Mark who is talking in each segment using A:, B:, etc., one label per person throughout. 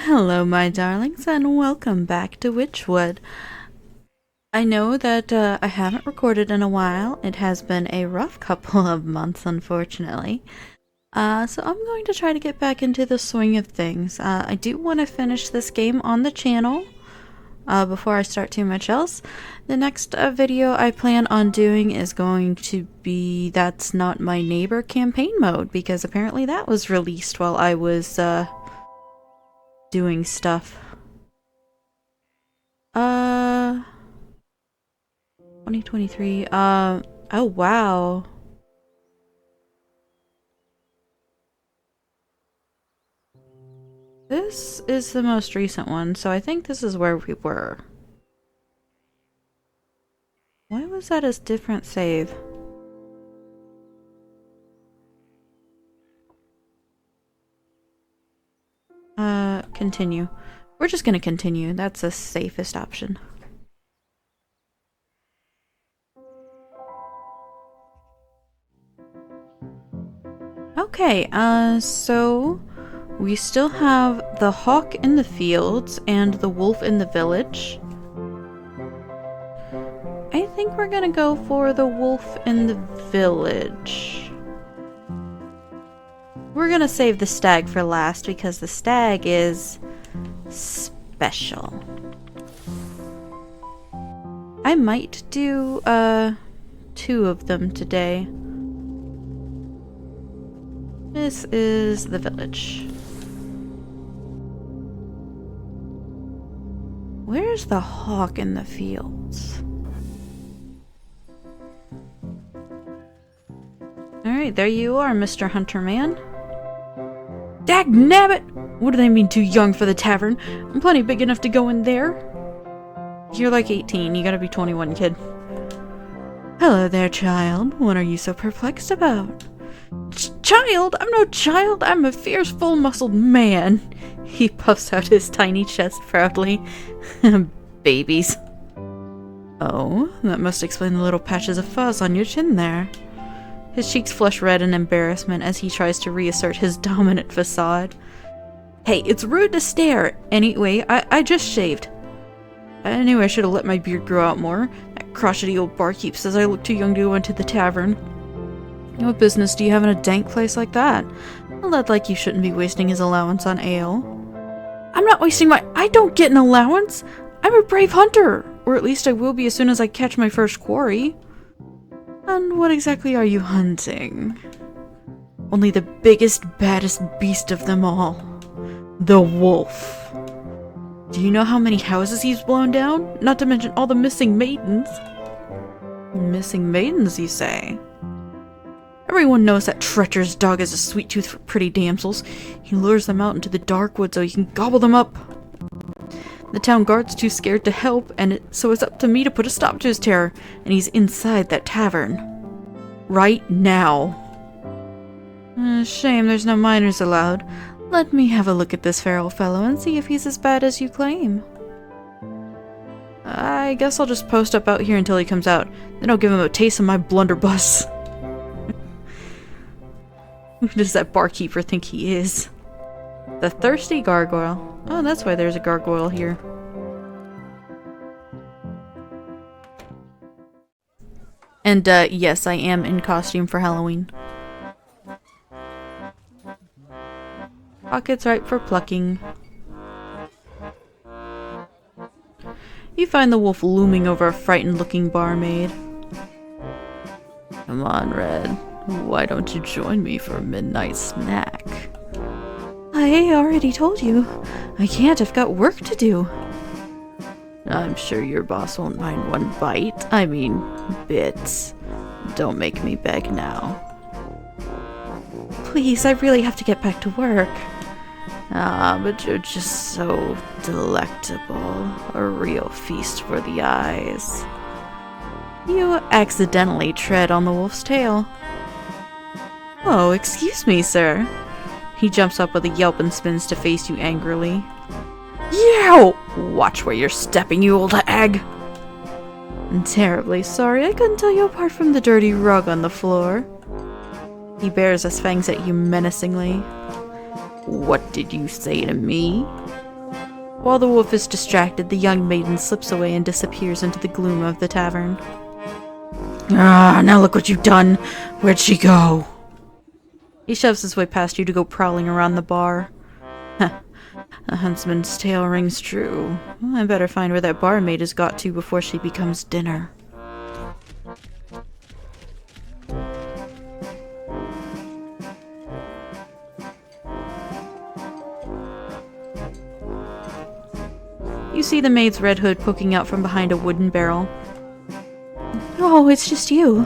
A: Hello, my darlings, and welcome back to Wytchwood. I know that I haven't recorded in a while. It has been a rough couple of months, unfortunately. So I'm going to try to get back into the swing of things. I do want to finish this game on the channel before I start too much else. The next video I plan on doing is going to be That's Not My Neighbor campaign mode, because apparently that was released while I was doing stuff. 2023, oh wow. This is the most recent one, so I think this is where we were. Why was that a different save? Continue. We're just gonna continue. That's the safest option. Okay, so we still have the hawk in the fields and the wolf in the village. I think we're gonna go for the wolf in the village. We're gonna save the stag for last because the stag is special. I might do, 2 of them today. This is the village. Where's the hawk in the fields? Alright, there you are, Mr. Hunter Man. Dagnabbit! What do they mean too young for the tavern? I'm plenty big enough to go in there. You're like 18, you gotta be 21, kid. Hello there, child. What are you so perplexed about? Child? I'm no child, I'm a fierce, full-muscled man. He puffs out his tiny chest proudly. Babies. Oh, that must explain the little patches of fuzz on your chin there. His cheeks flush red in embarrassment as he tries to reassert his dominant facade. Hey, it's rude to stare. Anyway, I just shaved. I knew I should have let my beard grow out more. That crotchety old barkeep says I look too young to go into the tavern. What business do you have in a dank place like that? A lad like you shouldn't be wasting his allowance on ale. I'm not wasting I don't get an allowance! I'm a brave hunter! Or at least I will be as soon as I catch my first quarry. And what exactly are you hunting? Only the biggest, baddest beast of them all. The wolf. Do you know how many houses he's blown down? Not to mention all the missing maidens. Missing maidens, you say? Everyone knows that treacherous dog has a sweet tooth for pretty damsels. He lures them out into the dark woods so he can gobble them up. The town guard's too scared to help, so it's up to me to put a stop to his terror, and he's inside that tavern. Right now. Shame there's no minors allowed. Let me have a look at this feral fellow and see if he's as bad as you claim. I guess I'll just post up out here until he comes out. Then I'll give him a taste of my blunderbuss. Who does that barkeeper think he is? The thirsty gargoyle. Oh, that's why there's a gargoyle here. And, yes, I am in costume for Halloween. Pockets ripe for plucking. You find the wolf looming over a frightened-looking barmaid. Come on, Red. Why don't you join me for a midnight snack? I already told you. I can't, I've got work to do. I'm sure your boss won't mind one bite. I mean, bits. Don't make me beg now. Please, I really have to get back to work. Ah, but you're just so delectable. A real feast for the eyes. You accidentally tread on the wolf's tail. Oh, excuse me, sir. He jumps up with a yelp and spins to face you angrily. Yow! Watch where you're stepping, you old hag! I'm terribly sorry, I couldn't tell you apart from the dirty rug on the floor. He bares his fangs at you menacingly. What did you say to me? While the wolf is distracted, the young maiden slips away and disappears into the gloom of the tavern. Ah, now look what you've done! Where'd she go? He shoves his way past you to go prowling around the bar. Huh. The huntsman's tale rings true. Well, I better find where that barmaid has got to before she becomes dinner. You see the maid's red hood poking out from behind a wooden barrel. Oh, it's just you.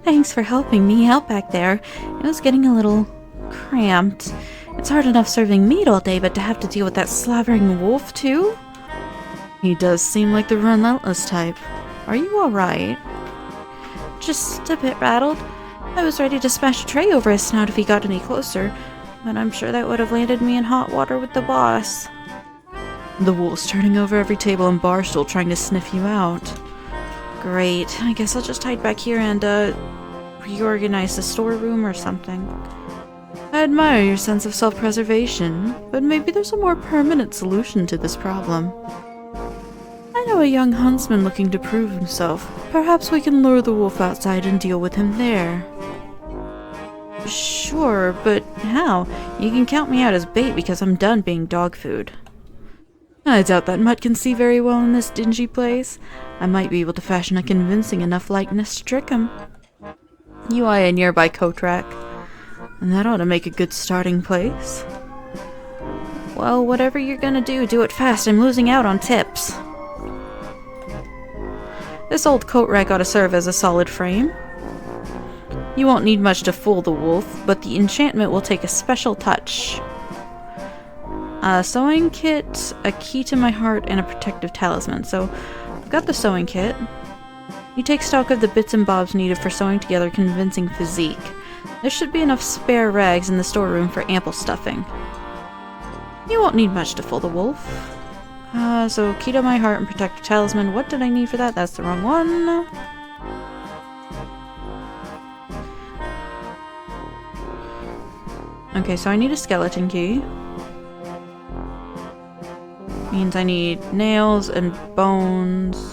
A: Thanks for helping me out back there. It was getting a little cramped. It's hard enough serving meat all day, but to have to deal with that slavering wolf, too? He does seem like the relentless type. Are you alright? Just a bit rattled. I was ready to smash a tray over his snout if he got any closer, but I'm sure that would have landed me in hot water with the boss. The wolf's turning over every table and bar stool trying to sniff you out. Great. I guess I'll just hide back here and, reorganize the storeroom or something. I admire your sense of self-preservation, but maybe there's a more permanent solution to this problem. I know a young huntsman looking to prove himself. Perhaps we can lure the wolf outside and deal with him there. Sure, but how? You can count me out as bait because I'm done being dog food. I doubt that mutt can see very well in this dingy place. I might be able to fashion a convincing enough likeness to trick him. You eye a nearby coat rack. And that ought to make a good starting place. Well, whatever you're gonna do, do it fast. I'm losing out on tips. This old coat rack ought to serve as a solid frame. You won't need much to fool the wolf, but the enchantment will take a special touch. A sewing kit, a key to my heart, and a protective talisman. So, I've got the sewing kit. You take stock of the bits and bobs needed for sewing together a convincing physique. There should be enough spare rags in the storeroom for ample stuffing. You won't need much to fool the wolf. So key to my heart and protective talisman. What did I need for that? That's the wrong one. Okay, so I need a skeleton key. Means I need nails and bones.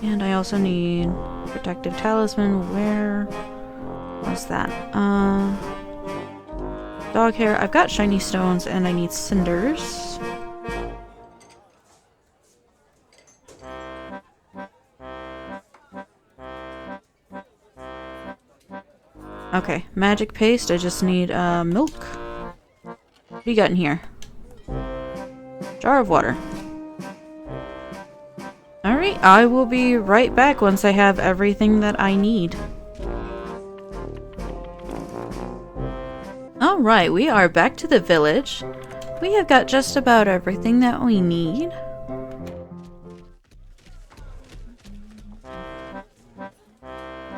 A: And I also need protective talisman. Where was that? Dog hair. I've got shiny stones and I need cinders. Okay, magic paste. I just need milk. What do you got in here? Jar of water. Alright, I will be right back once I have everything that I need. Alright, we are back to the village. We have got just about everything that we need.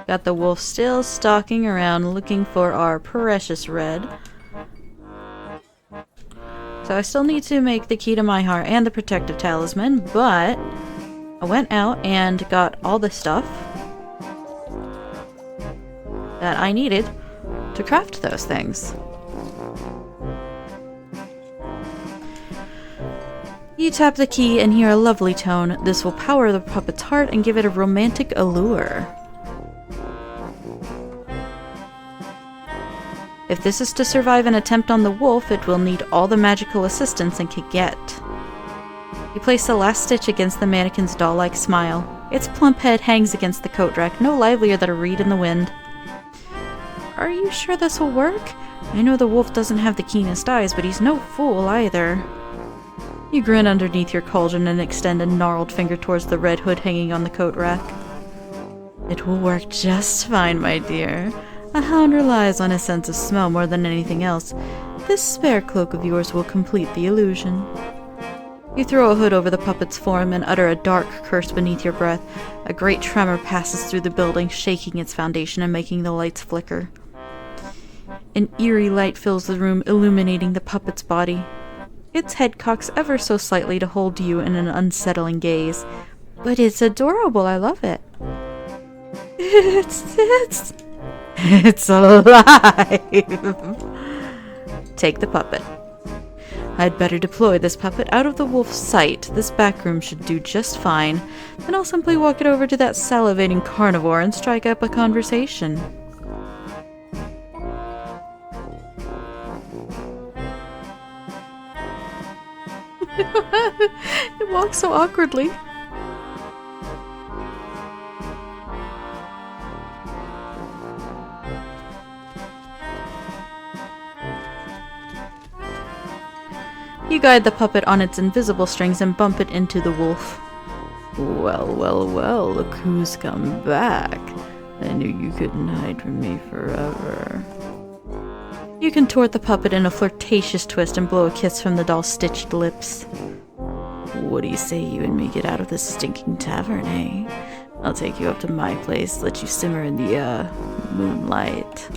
A: Got the wolf still stalking around looking for our precious red. So I still need to make the key to my heart and the protective talisman, but I went out and got all the stuff that I needed to craft those things. You tap the key and hear a lovely tone. This will power the puppet's heart and give it a romantic allure. If this is to survive an attempt on the wolf, it will need all the magical assistance it can get. You place the last stitch against the mannequin's doll-like smile. Its plump head hangs against the coat rack, no livelier than a reed in the wind. Are you sure this will work? I know the wolf doesn't have the keenest eyes, but he's no fool either. You grin underneath your cauldron and extend a gnarled finger towards the red hood hanging on the coat rack. It will work just fine, my dear. A hound relies on his sense of smell more than anything else. This spare cloak of yours will complete the illusion. You throw a hood over the puppet's form and utter a dark curse beneath your breath. A great tremor passes through the building, shaking its foundation and making the lights flicker. An eerie light fills the room, illuminating the puppet's body. Its head cocks ever so slightly to hold you in an unsettling gaze. But it's adorable, I love it. It's alive! Take the puppet. I'd better deploy this puppet out of the wolf's sight. This back room should do just fine. Then I'll simply walk it over to that salivating carnivore and strike up a conversation. It walks so awkwardly. You guide the puppet on its invisible strings and bump it into the wolf. Well, well, well, look who's come back. I knew you couldn't hide from me forever. You contort the puppet in a flirtatious twist and blow a kiss from the doll's stitched lips. What do you say you and me get out of this stinking tavern, eh? I'll take you up to my place, let you simmer in the, moonlight.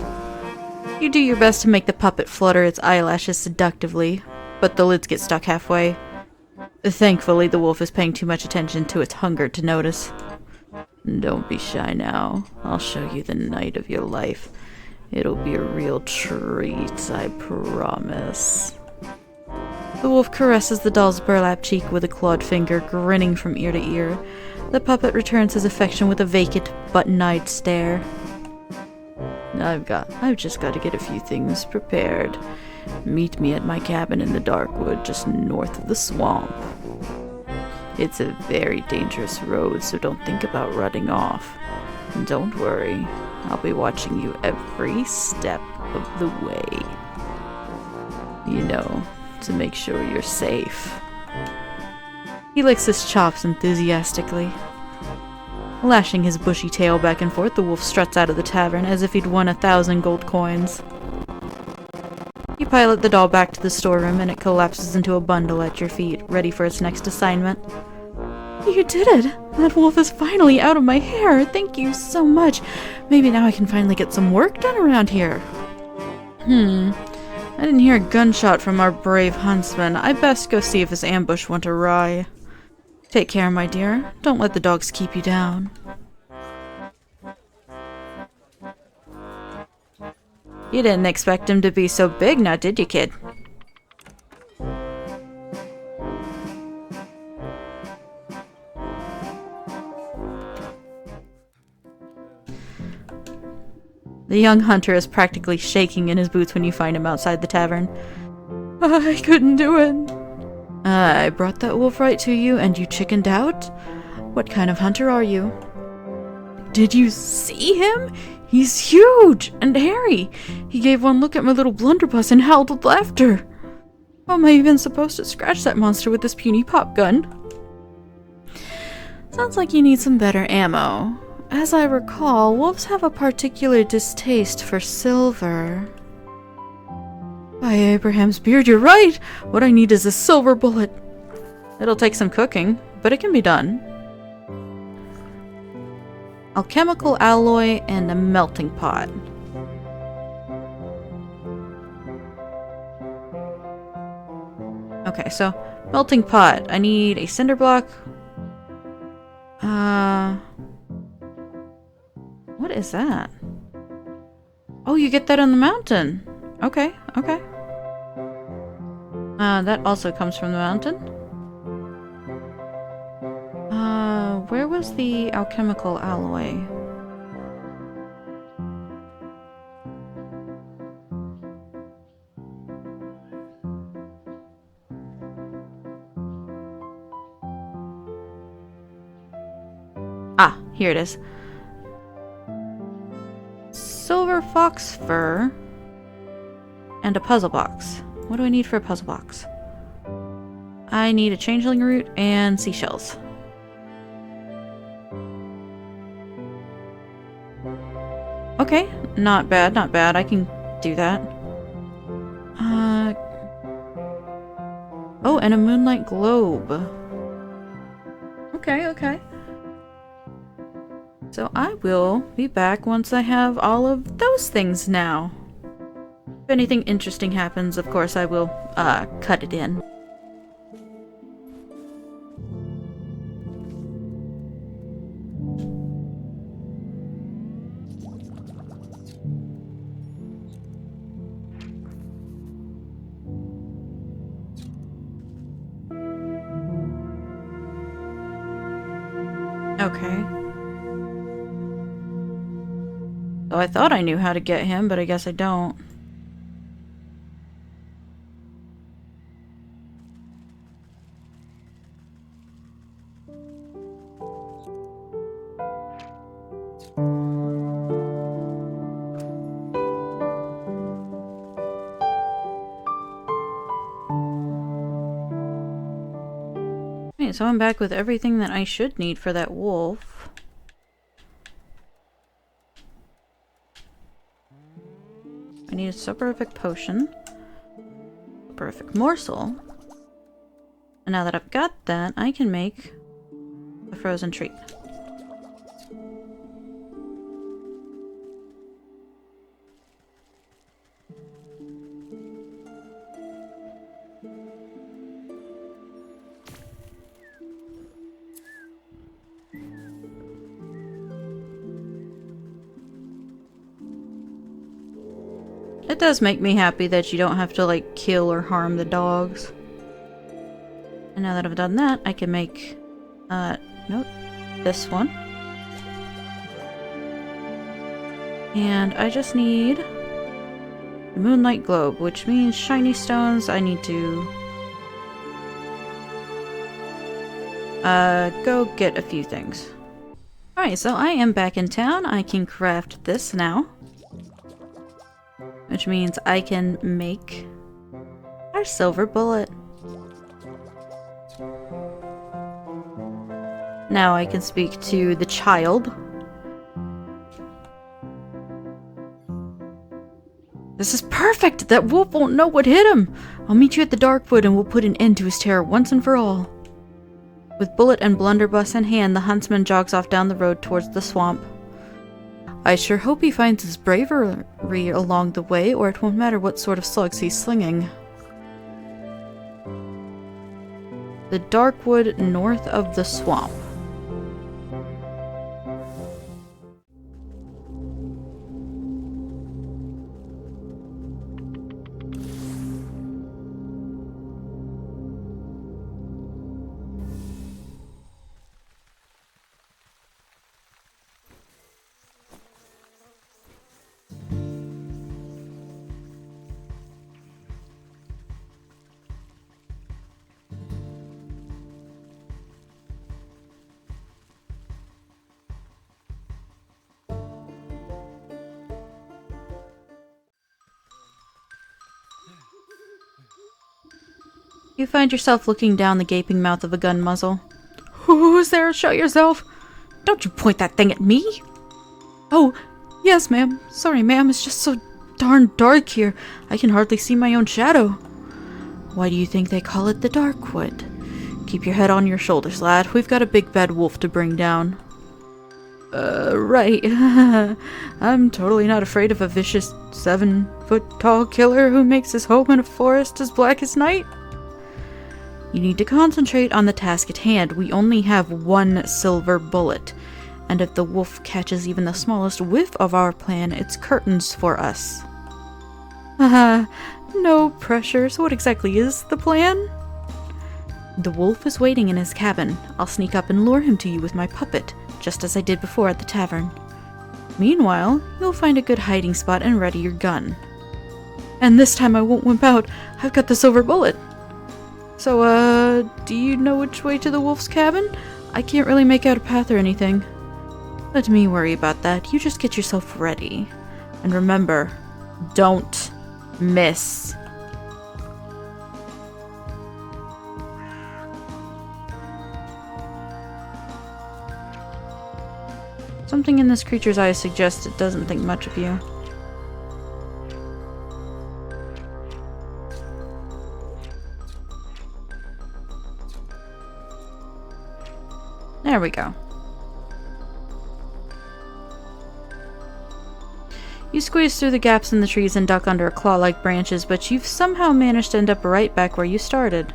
A: You do your best to make the puppet flutter its eyelashes seductively, but the lids get stuck halfway. Thankfully, the wolf is paying too much attention to its hunger to notice. Don't be shy now. I'll show you the night of your life. It'll be a real treat, I promise. The wolf caresses the doll's burlap cheek with a clawed finger, grinning from ear to ear. The puppet returns his affection with a vacant, button-eyed stare. I've just got to get a few things prepared. Meet me at my cabin in the dark wood just north of the swamp. It's a very dangerous road, so don't think about running off. And don't worry, I'll be watching you every step of the way. You know, to make sure you're safe. He licks his chops enthusiastically. Lashing his bushy tail back and forth, the wolf struts out of the tavern as if he'd won 1,000 gold coins. You pilot the doll back to the storeroom and it collapses into a bundle at your feet, ready for its next assignment. You did it! That wolf is finally out of my hair! Thank you so much! Maybe now I can finally get some work done around here. I didn't hear a gunshot from our brave huntsman. I best go see if his ambush went awry. Take care, my dear. Don't let the dogs keep you down. You didn't expect him to be so big now, did you, kid? The young hunter is practically shaking in his boots when you find him outside the tavern. I couldn't do it. I brought that wolf right to you, and you chickened out? What kind of hunter are you? Did you see him? He's huge and hairy. He gave one look at my little blunderbuss and howled with laughter. How am I even supposed to scratch that monster with this puny pop gun? Sounds like you need some better ammo. As I recall, wolves have a particular distaste for silver. By Abraham's beard, you're right! What I need is a silver bullet. It'll take some cooking, but it can be done. Alchemical alloy and a melting pot. Okay, so melting pot. I need a cinder block. What is that? Oh, you get that on the mountain. Okay, okay. That also comes from the mountain. Where was the alchemical alloy? Ah, here it is. Silver fox fur and a puzzle box. What do I need for a puzzle box? I need a changeling root and seashells. Okay, not bad, not bad. I can do that. Oh, and a moonlight globe. Okay, okay. So I will be back once I have all of those things now. If anything interesting happens, of course, I will, cut it in. Okay. So I thought I knew how to get him, but I guess I don't. Okay, so I'm back with everything that I should need for that wolf. I need a soporific potion, soporific morsel, and now that I've got that, I can make a frozen treat. It does make me happy that you don't have to, like, kill or harm the dogs. And now that I've done that, I can make, nope, this one. And I just need the Moonlight Globe, which means shiny stones. I need to go get a few things. Alright, so I am back in town. I can craft this now. Which means I can make our silver bullet. Now I can speak to the child. This is perfect! That wolf won't know what hit him! I'll meet you at the Darkwood and we'll put an end to his terror once and for all. With bullet and blunderbuss in hand, the huntsman jogs off down the road towards the swamp. I sure hope he finds his bravery along the way, or it won't matter what sort of slugs he's slinging. The Darkwood north of the swamp. You find yourself looking down the gaping mouth of a gun muzzle. Who's there? Show yourself! Don't you point that thing at me! Oh, yes, ma'am. Sorry, ma'am. It's just so darn dark here. I can hardly see my own shadow. Why do you think they call it the Darkwood? Keep your head on your shoulders, lad. We've got a big bad wolf to bring down. Right. I'm totally not afraid of a vicious 7-foot-tall killer who makes his home in a forest as black as night. You need to concentrate on the task at hand. We only have one silver bullet, and if the wolf catches even the smallest whiff of our plan, it's curtains for us. Haha, no pressure. So what exactly is the plan? The wolf is waiting in his cabin. I'll sneak up and lure him to you with my puppet, just as I did before at the tavern. Meanwhile, you'll find a good hiding spot and ready your gun. And this time I won't wimp out. I've got the silver bullet. So, do you know which way to the wolf's cabin? I can't really make out a path or anything. Let me worry about that. You just get yourself ready. And remember, don't miss. Something in this creature's eyes suggests it doesn't think much of you. There we go. You squeeze through the gaps in the trees and duck under claw-like branches, but you've somehow managed to end up right back where you started.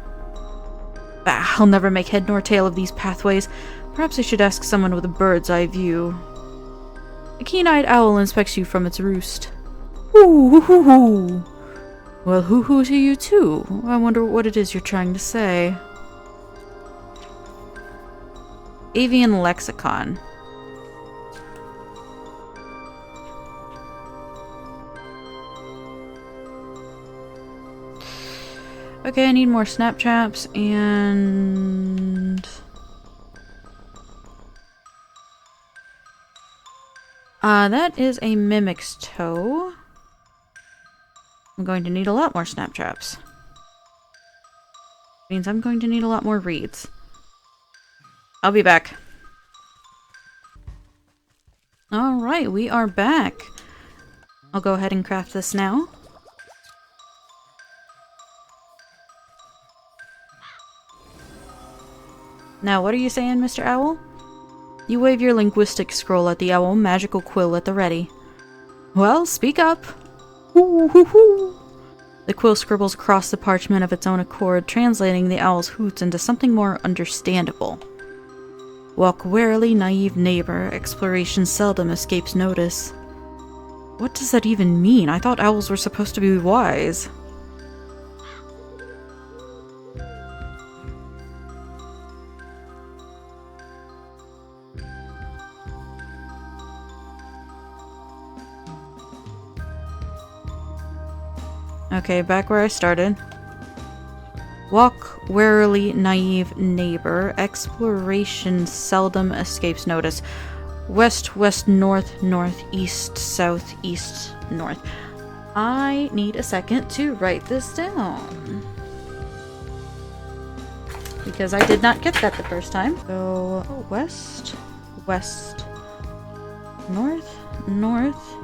A: Bah, I'll never make head nor tail of these pathways. Perhaps I should ask someone with a bird's eye view. A keen-eyed owl inspects you from its roost. Ooh, hoo, hoo, hoo. Well, hoo-hoo to you too. I wonder what it is you're trying to say. Avian lexicon. Okay, I need more snap traps and... that is a mimic's toe. I'm going to need a lot more snap traps. Means I'm going to need a lot more reeds. I'll be back. Alright, we are back. I'll go ahead and craft this now. Now, what are you saying, Mr. Owl? You wave your linguistic scroll at the owl, magical quill at the ready. Well, speak up. Hoo hoo hoo. The quill scribbles across the parchment of its own accord, translating the owl's hoots into something more understandable. Walk warily, naive neighbor. Exploration seldom escapes notice. What does that even mean? I thought owls were supposed to be wise. Okay, back where I started. Walk warily, naive neighbor. Exploration seldom escapes notice. West, west, north, north, east, south, east, north. I need a second to write this down. Because I did not get that the first time. So, west, west, north, north,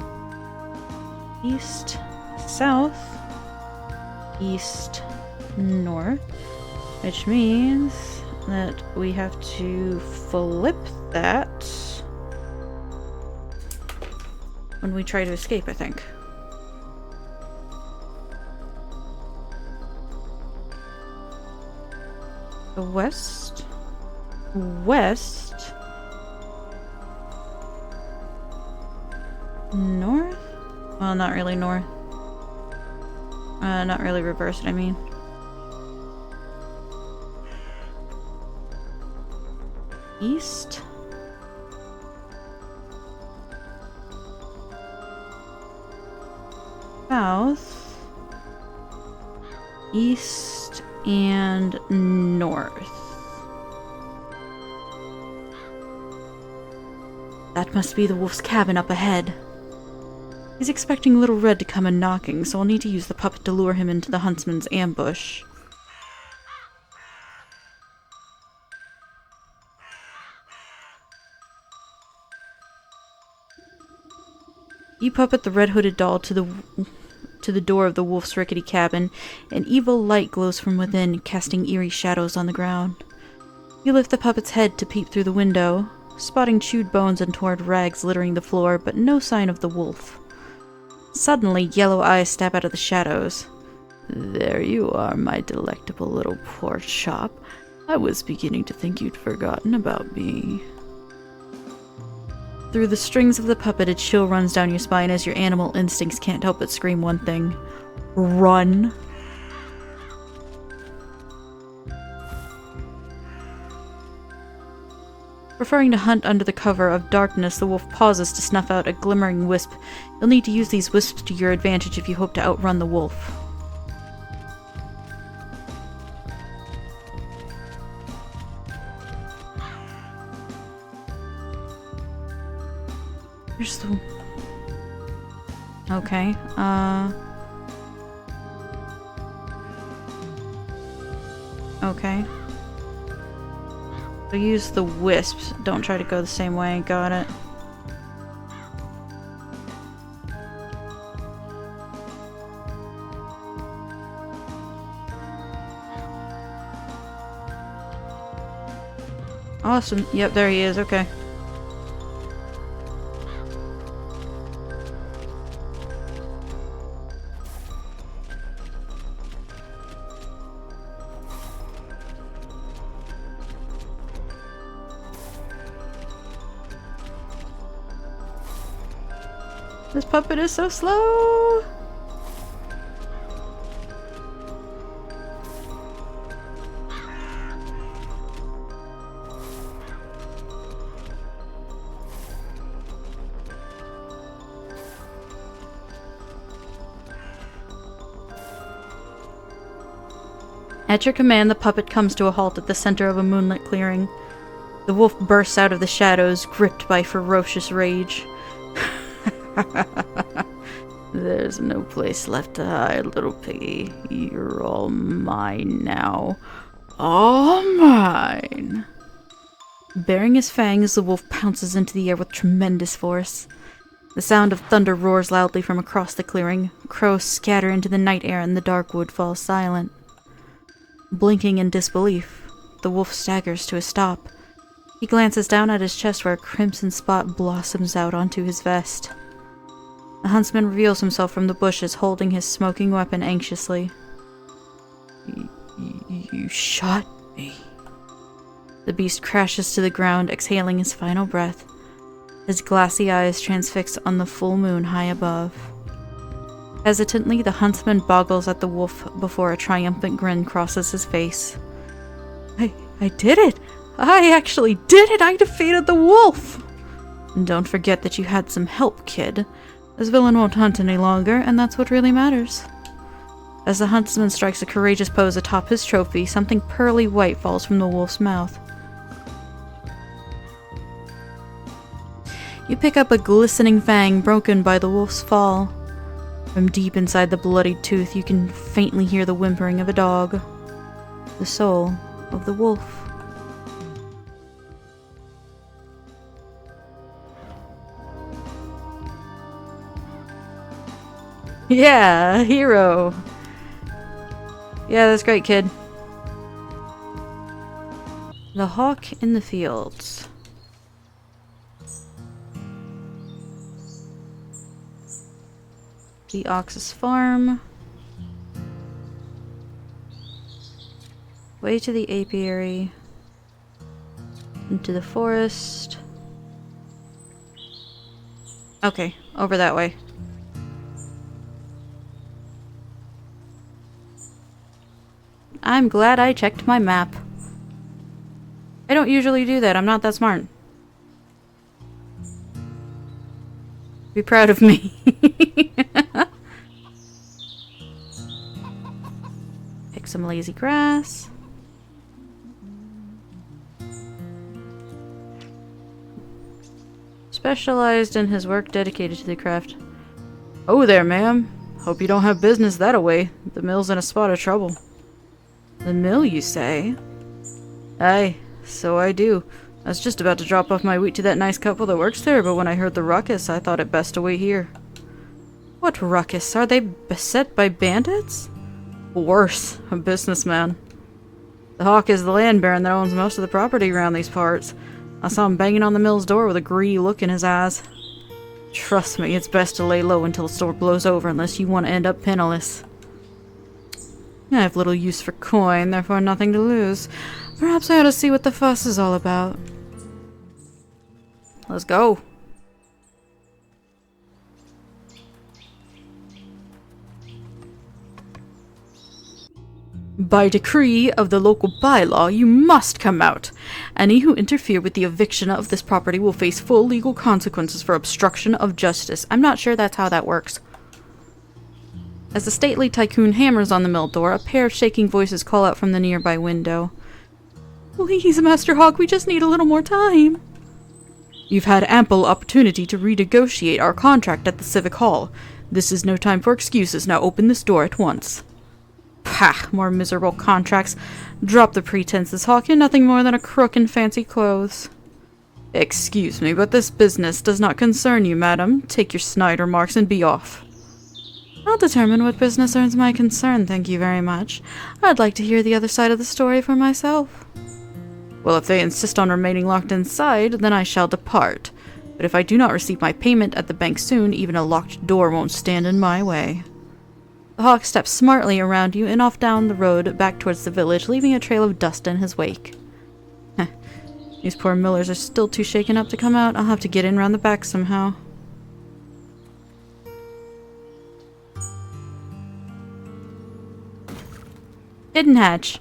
A: east, south, east, north, which means that we have to flip that when we try to escape, I think. The west, west, north? Well, not really north. Not really reversed, I mean. East. South. East and north. That must be the wolf's cabin up ahead. He's expecting Little Red to come and knocking, so I'll need to use the puppet to lure him into the huntsman's ambush. You puppet the red-hooded doll to the door of the wolf's rickety cabin. An evil light glows from within, casting eerie shadows on the ground. You lift the puppet's head to peep through the window, spotting chewed bones and torn rags littering the floor, but no sign of the wolf. Suddenly, yellow eyes stab out of the shadows. There you are, my delectable little pork chop. I was beginning to think you'd forgotten about me. Through the strings of the puppet, a chill runs down your spine as your animal instincts can't help but scream one thing. Run! Preferring to hunt under the cover of darkness, the wolf pauses to snuff out a glimmering wisp. You'll need to use these wisps to your advantage if you hope to outrun the wolf. Here's the... Okay, Okay. So use the wisps. Don't try to go the same way. Got it. Awesome. Yep, there he is. Okay. This puppet is so slow! At your command, the puppet comes to a halt at the center of a moonlit clearing. The wolf bursts out of the shadows, gripped by ferocious rage. There's no place left to hide, little piggy. You're all mine now. All mine! Baring his fangs, the wolf pounces into the air with tremendous force. The sound of thunder roars loudly from across the clearing. Crows scatter into the night air and the dark wood falls silent. Blinking in disbelief, the wolf staggers to a stop. He glances down at his chest where a crimson spot blossoms out onto his vest. The huntsman reveals himself from the bushes, holding his smoking weapon anxiously. You shot me. The beast crashes to the ground, exhaling his final breath. His glassy eyes transfixed on the full moon high above. Hesitantly, the huntsman boggles at the wolf before a triumphant grin crosses his face. I did it! I actually did it! I defeated the wolf! And don't forget that you had some help, kid. This villain won't hunt any longer, and that's what really matters. As the huntsman strikes a courageous pose atop his trophy, something pearly white falls from the wolf's mouth. You pick up a glistening fang broken by the wolf's fall. From deep inside the bloodied tooth, you can faintly hear the whimpering of a dog. The soul of the wolf. Yeah, hero. Yeah, that's great, kid. The hawk in the fields. The ox's farm. Way to the apiary. Into the forest. Okay, over that way. I'm glad I checked my map. I don't usually do that. I'm not that smart. Be proud of me. Pick some lazy grass. Specialized in his work dedicated to the craft. Oh there, ma'am. Hope you don't have business that away. The mill's in a spot of trouble. The mill, you say? Aye, so I do. I was just about to drop off my wheat to that nice couple that works there, but when I heard the ruckus, I thought it best to wait here. What ruckus? Are they beset by bandits? Worse, a businessman. The hawk is the land baron that owns most of the property around these parts. I saw him banging on the mill's door with a greedy look in his eyes. Trust me, it's best to lay low until the store blows over unless you want to end up penniless. I have little use for coin, therefore nothing to lose. Perhaps I ought to see what the fuss is all about. Let's go. By decree of the local bylaw, you must come out. Any who interfere with the eviction of this property will face full legal consequences for obstruction of justice. I'm not sure that's how that works. As the stately tycoon hammers on the mill door, a pair of shaking voices call out from the nearby window. Please, Master Hawk, we just need a little more time. You've had ample opportunity to renegotiate our contract at the Civic Hall. This is no time for excuses. Now open this door at once. Pah! More miserable contracts. Drop the pretenses, Hawk. You're nothing more than a crook in fancy clothes. Excuse me, but this business does not concern you, madam. Take your Snyder marks and be off. I'll determine what business earns my concern, thank you very much. I'd like to hear the other side of the story for myself. Well, if they insist on remaining locked inside, then I shall depart. But if I do not receive my payment at the bank soon, even a locked door won't stand in my way. The hawk steps smartly around you and off down the road back towards the village, leaving a trail of dust in his wake. These poor millers are still too shaken up to come out. I'll have to get in round the back somehow. Hidden hatch.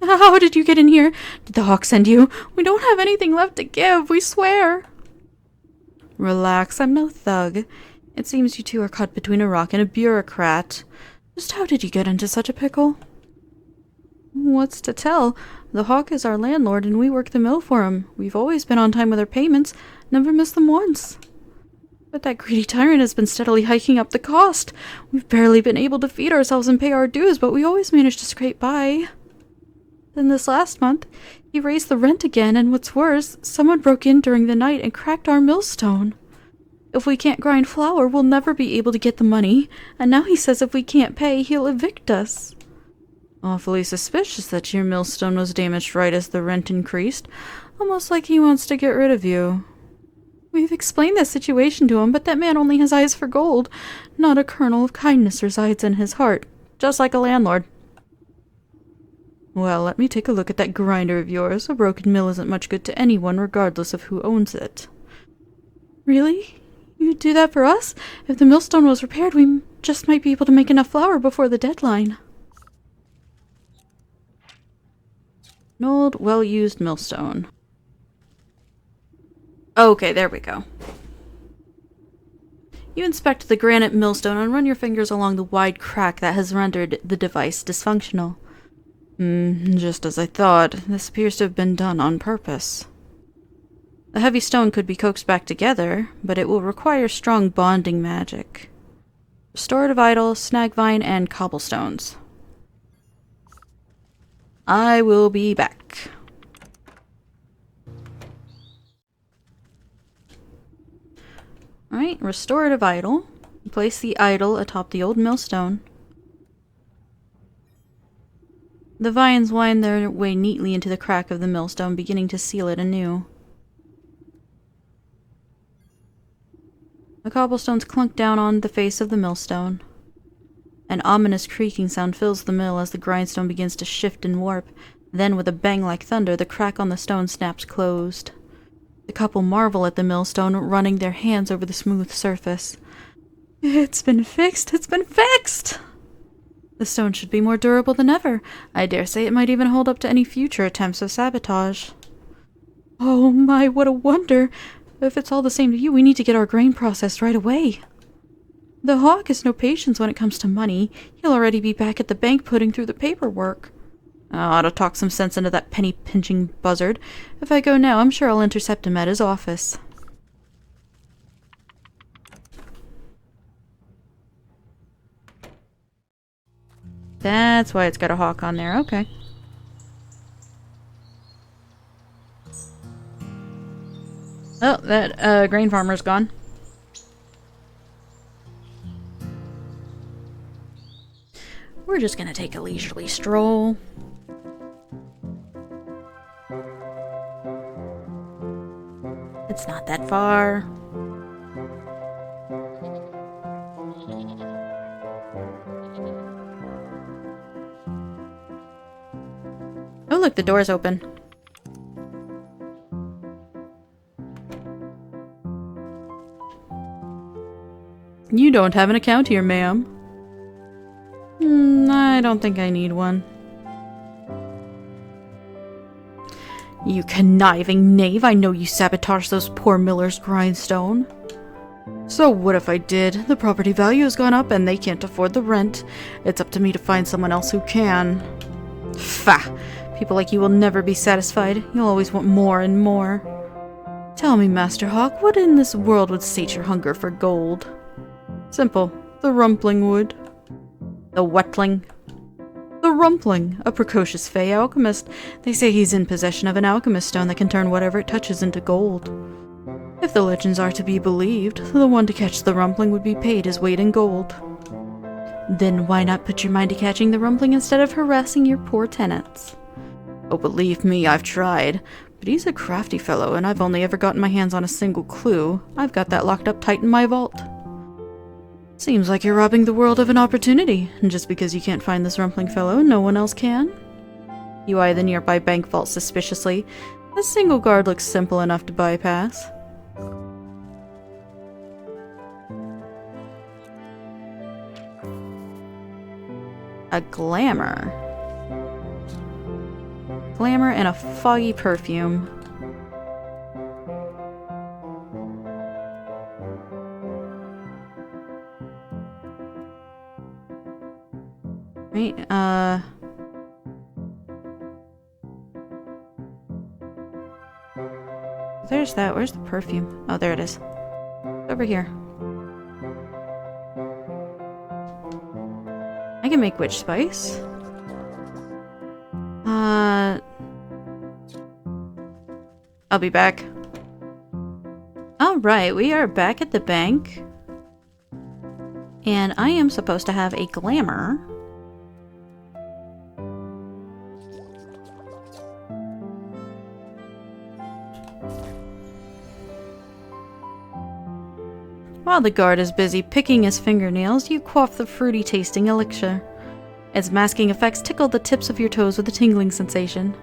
A: How did you get in here? Did the hawk send you? We don't have anything left to give, we swear. Relax, I'm no thug. It seems you two are caught between a rock and a bureaucrat. Just how did you get into such a pickle? What's to tell? The hawk is our landlord and we work the mill for him. We've always been on time with our payments, never missed them once. But that greedy tyrant has been steadily hiking up the cost. We've barely been able to feed ourselves and pay our dues, but we always manage to scrape by. Then this last month, he raised the rent again, and what's worse, someone broke in during the night and cracked our millstone. If we can't grind flour, we'll never be able to get the money, and now he says if we can't pay, he'll evict us. Awfully suspicious that your millstone was damaged right as the rent increased, almost like he wants to get rid of you. We've explained the situation to him, but that man only has eyes for gold. Not a kernel of kindness resides in his heart, just like a landlord. Well, let me take a look at that grinder of yours. A broken mill isn't much good to anyone, regardless of who owns it. Really? You'd do that for us? If the millstone was repaired, we just might be able to make enough flour before the deadline. An old, well-used millstone. Okay, there we go. You inspect the granite millstone and run your fingers along the wide crack that has rendered the device dysfunctional. Just as I thought. This appears to have been done on purpose. The heavy stone could be coaxed back together, but it will require strong bonding magic. Restorative idol, snagvine, and cobblestones. I will be back. Alright, restorative idol. Place the idol atop the old millstone. The vines wind their way neatly into the crack of the millstone, beginning to seal it anew. The cobblestones clunk down on the face of the millstone. An ominous creaking sound fills the mill as the grindstone begins to shift and warp. Then, with a bang like thunder, the crack on the stone snaps closed. The couple marvel at the millstone, running their hands over the smooth surface. It's been fixed! It's been fixed! The stone should be more durable than ever. I dare say it might even hold up to any future attempts of sabotage. Oh my, what a wonder! If it's all the same to you, we need to get our grain processed right away. The hawk has no patience when it comes to money. He'll already be back at the bank putting through the paperwork. I ought to talk some sense into that penny-pinching buzzard. If I go now, I'm sure I'll intercept him at his office. That's why it's got a hawk on there. Okay. Oh, that grain farmer's gone. We're just gonna take a leisurely stroll. It's not that far. Oh look, the door's open. You don't have an account here, ma'am. I don't think I need one. You conniving knave, I know you sabotaged those poor millers' grindstone. So what if I did? The property value has gone up and they can't afford the rent. It's up to me to find someone else who can. Pfah! People like you will never be satisfied. You'll always want more and more. Tell me, Master Hawk, what in this world would sate your hunger for gold? Simple. The rumpling would. The wetling. The rumpling, a precocious fey alchemist. They say he's in possession of an alchemist stone that can turn whatever it touches into gold. If the legends are to be believed, the one to catch the rumpling would be paid his weight in gold. Then why not put your mind to catching the rumpling instead of harassing your poor tenants? Oh, believe me, I've tried. But he's a crafty fellow, and I've only ever gotten my hands on a single clue. I've got that locked up tight in my vault. Seems like you're robbing the world of an opportunity. And just because you can't find this rumpling fellow, no one else can? You eye the nearby bank vault suspiciously. A single guard looks simple enough to bypass. A glamour. Glamour and a foggy perfume. Right, there's that. Where's the perfume? Oh, there it is. Over here. I can make witch spice. I'll be back. Alright, we are back at the bank. And I am supposed to have a glamour. While the guard is busy picking his fingernails, you quaff the fruity tasting elixir. Its masking effects tickle the tips of your toes with a tingling sensation.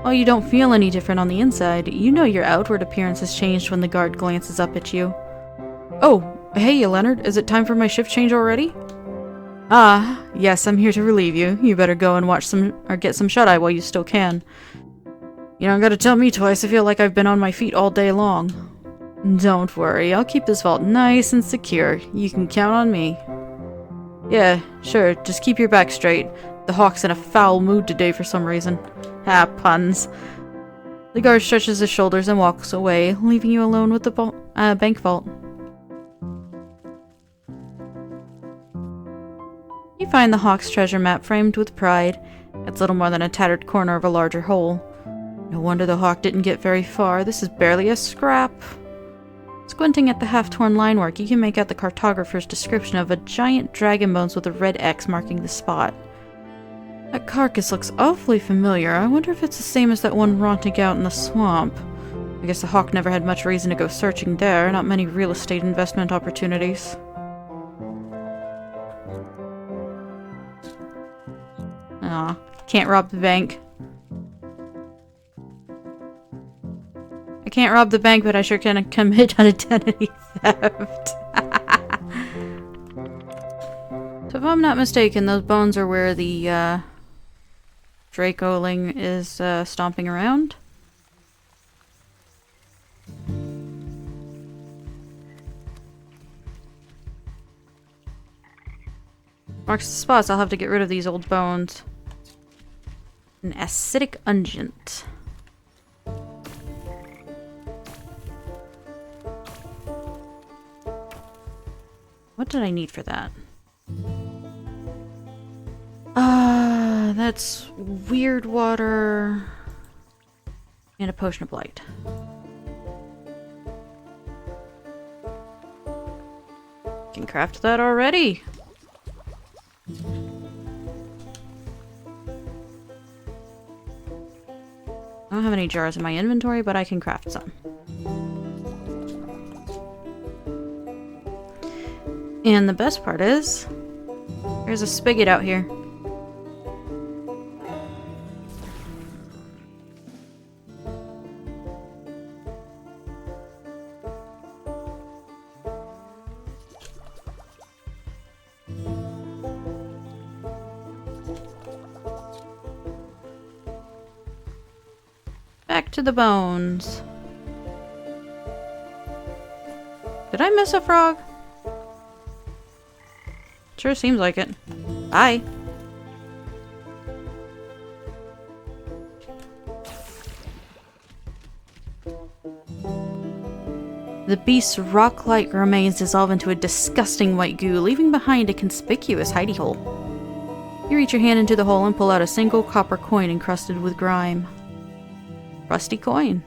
A: While you don't feel any different on the inside, you know your outward appearance has changed when the guard glances up at you. Oh, hey Leonard, is it time for my shift change already? Ah, yes, I'm here to relieve you. You better go and watch some, or get some shut-eye while you still can. You don't gotta tell me twice, I feel like I've been on my feet all day long. Don't worry, I'll keep this vault nice and secure. You can count on me. Yeah, sure, just keep your back straight. The hawk's in a foul mood today for some reason. Ah, puns. The guard stretches his shoulders and walks away, leaving you alone with the bank vault. You find the hawk's treasure map framed with pride. It's little more than a tattered corner of a larger whole. No wonder the hawk didn't get very far. This is barely a scrap. Squinting at the half-torn linework, you can make out the cartographer's description of a giant dragon bones with a red X marking the spot. That carcass looks awfully familiar. I wonder if it's the same as that one rotting out in the swamp. I guess the hawk never had much reason to go searching there, not many real estate investment opportunities. Aw, can't rob the bank. I can't rob the bank, but I sure can commit identity theft. So if I'm not mistaken, those bones are where the Dracoling is stomping around. Marks the spots. I'll have to get rid of these old bones. An acidic unguent. What did I need for that? That's weird water and a potion of blight. Can craft that already. I don't have any jars in my inventory, but I can craft some. And the best part is, there's a spigot out here. Back to the bones. Did I miss a frog? Sure seems like it. Bye. The beast's rock-like remains dissolve into a disgusting white goo, leaving behind a conspicuous hidey hole. You reach your hand into the hole and pull out a single copper coin encrusted with grime. Rusty coin.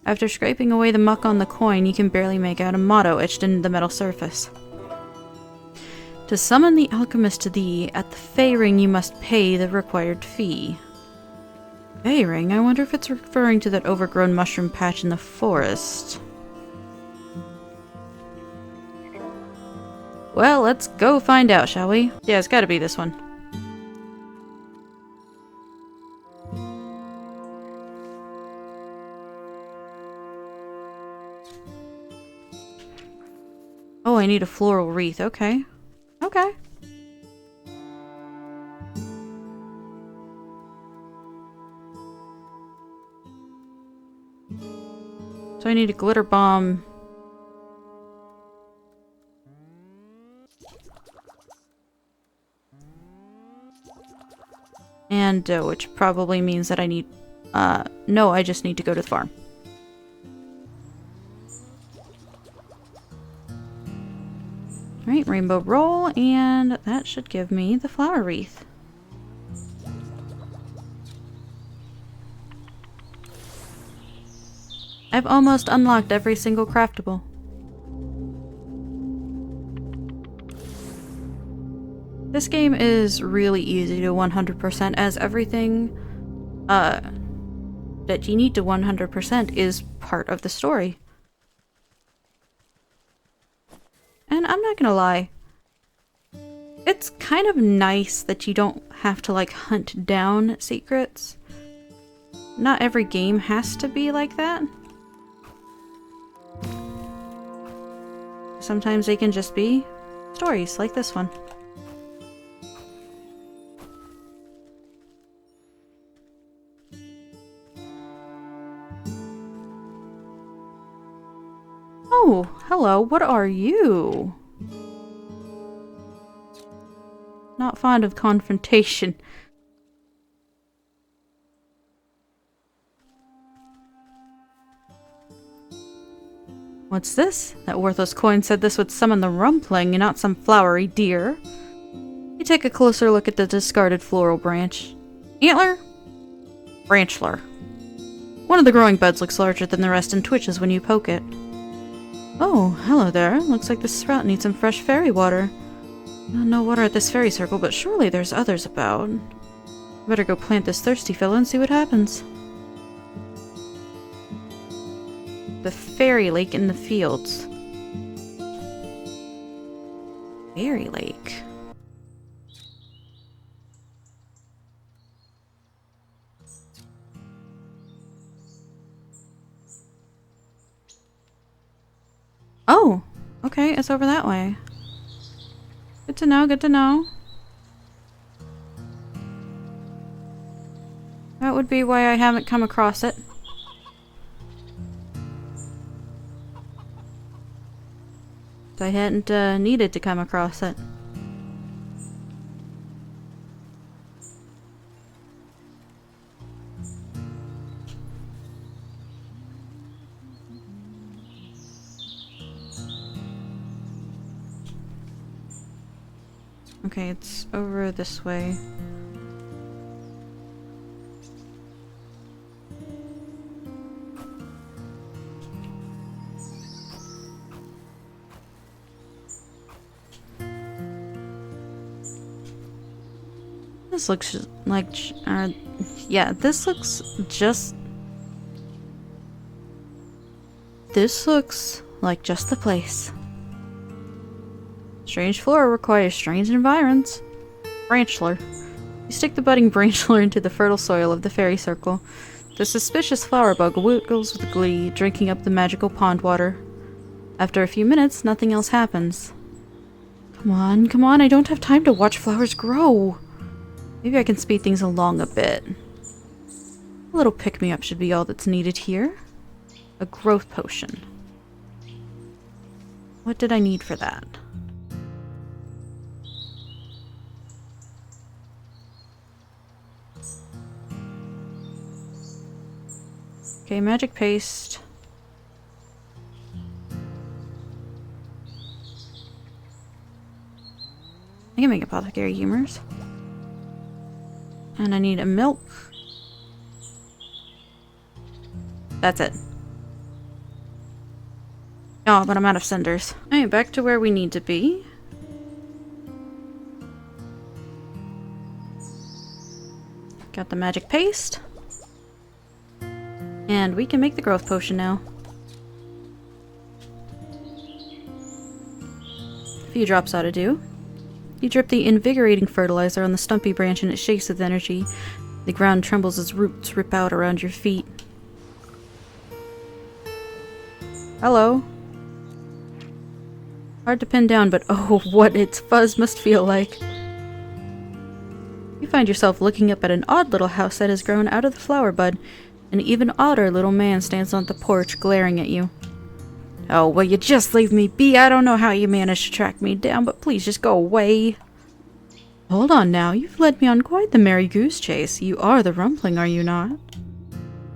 A: After scraping away the muck on the coin, you can barely make out a motto etched into the metal surface. To summon the alchemist to thee, at the Fey Ring you must pay the required fee. Fey Ring? I wonder if it's referring to that overgrown mushroom patch in the forest. Well, let's go find out, shall we? Yeah, it's gotta be this one. Oh, I need a floral wreath. Okay. Okay. So I need a glitter bomb. And, which probably means that I need, no, I just need to go to the farm. Alright, rainbow roll, and that should give me the flower wreath. I've almost unlocked every single craftable. This game is really easy to 100% as everything that you need to 100% is part of the story. And I'm not gonna lie, it's kind of nice that you don't have to like hunt down secrets. Not every game has to be like that. Sometimes they can just be stories like this one. Oh, hello, what are you? Not fond of confrontation. What's this? That worthless coin said this would summon the rumpling and not some flowery deer. You take a closer look at the discarded floral branch. Antler? Branchler. One of the growing buds looks larger than the rest and twitches when you poke it. Oh, hello there. Looks like this sprout needs some fresh fairy water. No water at this fairy circle, but surely there's others about. Better go plant this thirsty fellow and see what happens. The fairy lake in the fields. Fairy lake. Oh, okay, it's over that way. Good to know, good to know. That would be why I haven't come across it. I hadn't needed to come across it. Okay, it's over this way. This looks like, yeah, this looks just... This looks like just the place. Strange flora requires strange environs. Branchler. You stick the budding branchler into the fertile soil of the fairy circle. The suspicious flower bug wiggles with glee, drinking up the magical pond water. After a few minutes, nothing else happens. Come on, I don't have time to watch flowers grow. Maybe I can speed things along a bit. A little pick-me-up should be all that's needed here. A growth potion. What did I need for that? Okay, magic paste. I can make apothecary humors. And I need a milk. That's it. Oh, but I'm out of cinders. Alright, back to where we need to be. Got the magic paste. And we can make the growth potion now. A few drops ought to do. You drip the invigorating fertilizer on the stumpy branch and it shakes with energy. The ground trembles as roots rip out around your feet. Hello. Hard to pin down, but oh, what its fuzz must feel like. You find yourself looking up at an odd little house that has grown out of the flower bud. An even odder little man stands on the porch, glaring at you. Oh, will you just leave me be? I don't know how you managed to track me down, but please just go away. Hold on now, you've led me on quite the merry goose chase. You are the Rumpling, are you not?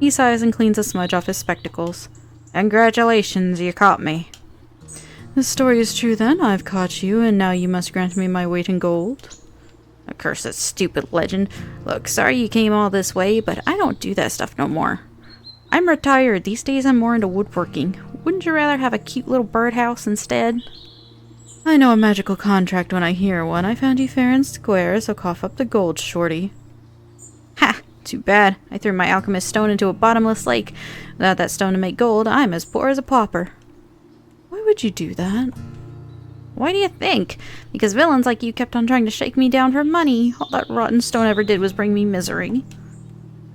A: He sighs and cleans a smudge off his spectacles. Congratulations, you caught me. The story is true then, I've caught you, and now you must grant me my weight in gold. A cursed stupid legend. Look, sorry you came all this way, but I don't do that stuff no more. I'm retired. These days I'm more into woodworking. Wouldn't you rather have a cute little birdhouse instead? I know a magical contract when I hear one. I found you fair and square, so cough up the gold, shorty. Ha! Too bad. I threw my alchemist stone into a bottomless lake. Without that stone to make gold, I'm as poor as a pauper. Why would you do that? Why do you think? Because villains like you kept on trying to shake me down for money. All that rotten stone ever did was bring me misery.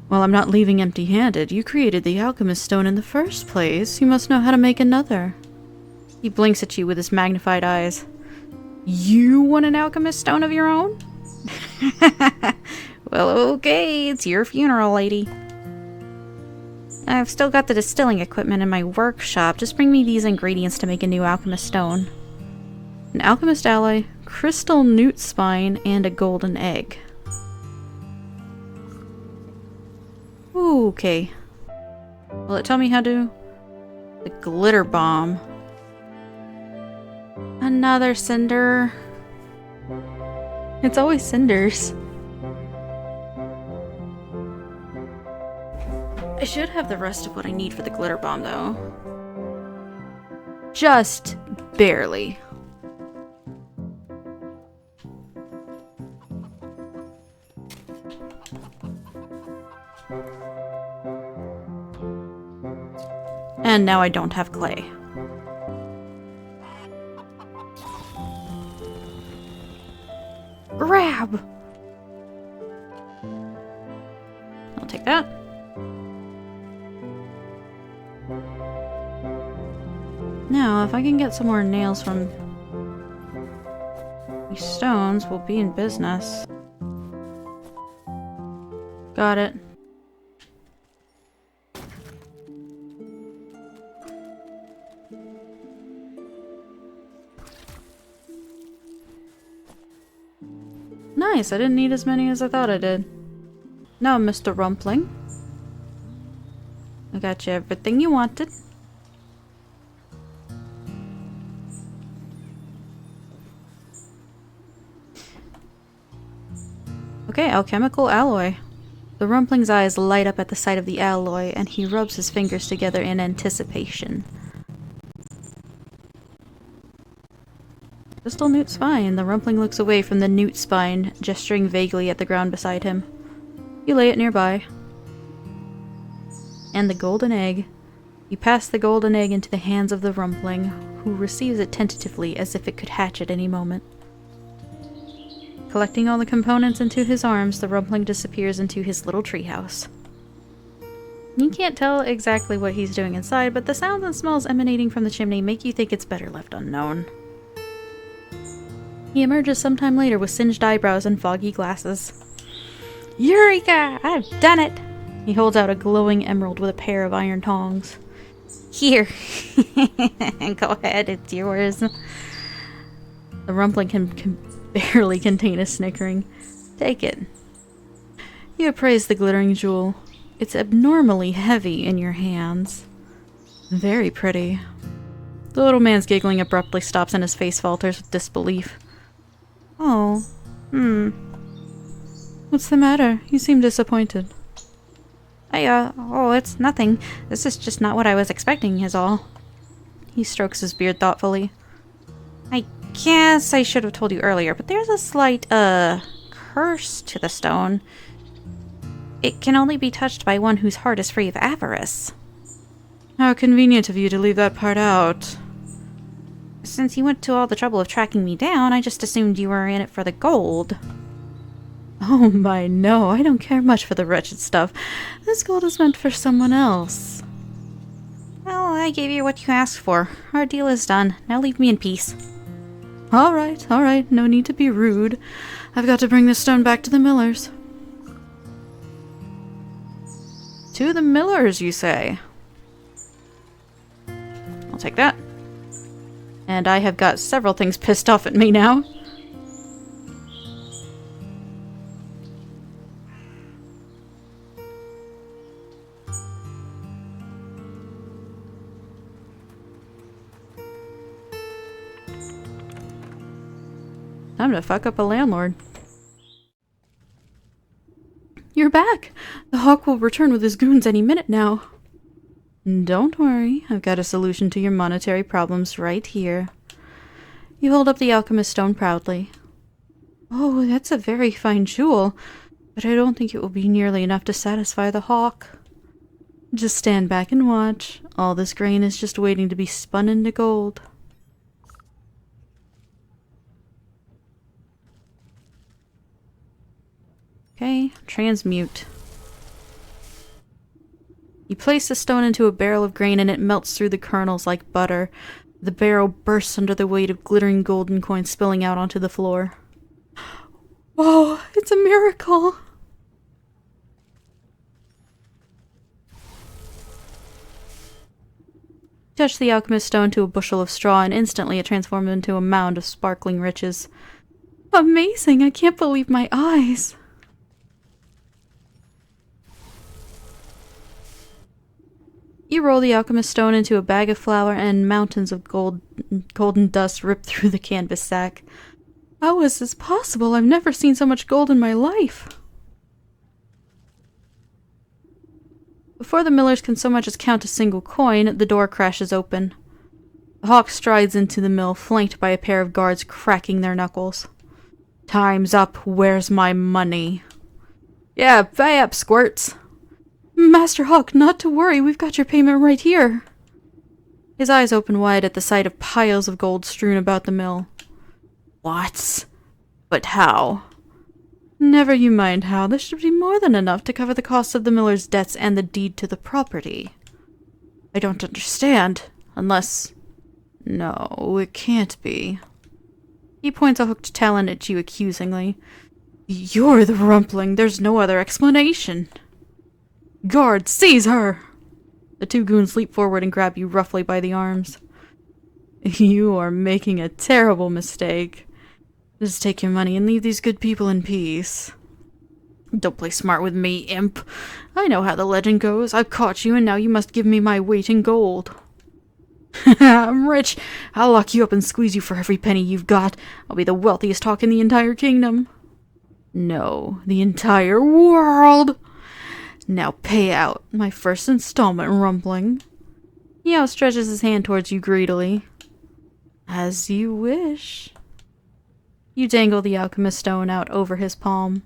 A: Well, I'm not leaving empty-handed. You created the alchemist stone in the first place. You must know how to make another. He blinks at you with his magnified eyes. You want an alchemist stone of your own? Well, okay, it's your funeral, lady. I've still got the distilling equipment in my workshop. Just bring me these ingredients to make a new alchemist stone. An alchemist alloy, crystal newt spine, and a golden egg. Ooh, okay. Will it tell me how to... The glitter bomb. Another cinder. It's always cinders. I should have the rest of what I need for the glitter bomb, though. Just barely. And now I don't have clay. Grab! I'll take that. Now, if I can get some more nails from these stones, we'll be in business. Got it. Nice, I didn't need as many as I thought I did. Now, Mr. Rumpling. I got you everything you wanted. Okay, alchemical alloy. The Rumpling's eyes light up at the sight of the alloy, and he rubs his fingers together in anticipation. Crystal newt spine. The Rumpling looks away from the newt spine, gesturing vaguely at the ground beside him. You lay it nearby. And the golden egg. You pass the golden egg into the hands of the Rumpling, who receives it tentatively as if it could hatch at any moment. Collecting all the components into his arms, the Rumpling disappears into his little treehouse. You can't tell exactly what he's doing inside, but the sounds and smells emanating from the chimney make you think it's better left unknown. He emerges sometime later with singed eyebrows and foggy glasses. Eureka! I've done it! He holds out a glowing emerald with a pair of iron tongs. Here! Go ahead, it's yours. The Rumpling can barely contain a snickering. Take it. You appraise the glittering jewel. It's abnormally heavy in your hands. Very pretty. The little man's giggling abruptly stops and his face falters with disbelief. Oh, What's the matter? You seem disappointed. Oh, it's nothing. This is just not what I was expecting, is all. He strokes his beard thoughtfully. I guess I should have told you earlier, but there's a slight, curse to the stone. It can only be touched by one whose heart is free of avarice. How convenient of you to leave that part out. Since you went to all the trouble of tracking me down, I just assumed you were in it for the gold. Oh my, no, I don't care much for the wretched stuff. This gold is meant for someone else. Well, I gave you what you asked for. Our deal is done. Now leave me in peace. All right, no need to be rude. I've got to bring this stone back to the millers. To the millers, you say? I'll take that. And I have got several things pissed off at me now. Time to fuck up a landlord. You're back! The hawk will return with his goons any minute now. Don't worry, I've got a solution to your monetary problems right here. You hold up the alchemist stone proudly. Oh, that's a very fine jewel, but I don't think it will be nearly enough to satisfy the hawk. Just stand back and watch. All this grain is just waiting to be spun into gold. Okay, transmute. You place the stone into a barrel of grain and it melts through the kernels like butter. The barrel bursts under the weight of glittering golden coins spilling out onto the floor. Whoa, it's a miracle! Touch the alchemist stone to a bushel of straw and instantly it transformed into a mound of sparkling riches. Amazing! I can't believe my eyes! You roll the alchemist stone into a bag of flour and mountains of golden dust rip through the canvas sack. How is this possible? I've never seen so much gold in my life. Before the millers can so much as count a single coin, the door crashes open. The hawk strides into the mill, flanked by a pair of guards cracking their knuckles. Time's up. Where's my money? Yeah, pay up, squirts. Master Hawk, not to worry, we've got your payment right here. His eyes open wide at the sight of piles of gold strewn about the mill. What? But how? Never you mind how. This should be more than enough to cover the cost of the miller's debts and the deed to the property. I don't understand. Unless... No, it can't be. He points a hooked talon at you accusingly. You're the rumpling. There's no other explanation. Guard, seize her! The two goons leap forward and grab you roughly by the arms. You are making a terrible mistake. Just take your money and leave these good people in peace. Don't play smart with me, imp. I know how the legend goes. I've caught you and now you must give me my weight in gold. I'm rich. I'll lock you up and squeeze you for every penny you've got. I'll be the wealthiest hawk in the entire kingdom. No, the entire world! Now pay out my first installment, rumpling. He outstretches his hand towards you greedily. As you wish. You dangle the alchemist stone out over his palm.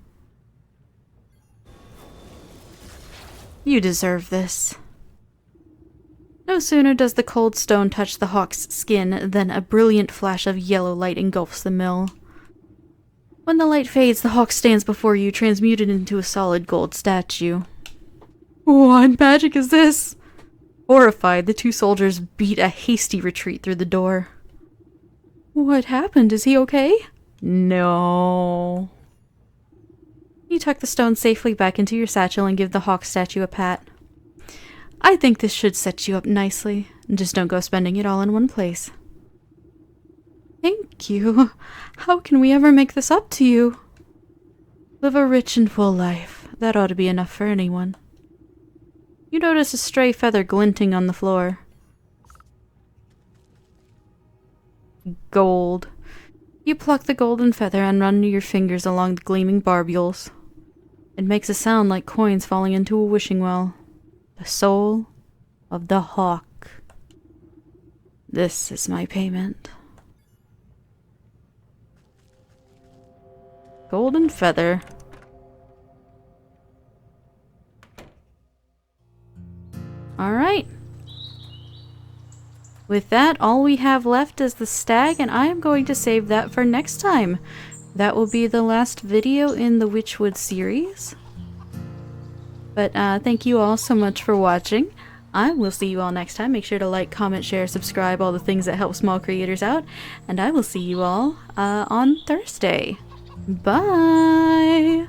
A: You deserve this. No sooner does the cold stone touch the hawk's skin than a brilliant flash of yellow light engulfs the mill. When the light fades, the hawk stands before you, transmuted into a solid gold statue. What magic is this? Horrified, the two soldiers beat a hasty retreat through the door. What happened? Is he okay? No. You tuck the stone safely back into your satchel and give the hawk statue a pat. I think this should set you up nicely. Just don't go spending it all in one place. Thank you. How can we ever make this up to you? Live a rich and full life. That ought to be enough for anyone. You notice a stray feather glinting on the floor. Gold. You pluck the golden feather and run your fingers along the gleaming barbules. It makes a sound like coins falling into a wishing well. The soul of the hawk. This is my payment. Golden feather. Alright. With that, all we have left is the stag, and I am going to save that for next time. That will be the last video in the Wytchwood series. But thank you all so much for watching. I will see you all next time. Make sure to like, comment, share, subscribe, all the things that help small creators out. And I will see you all on Thursday. Bye!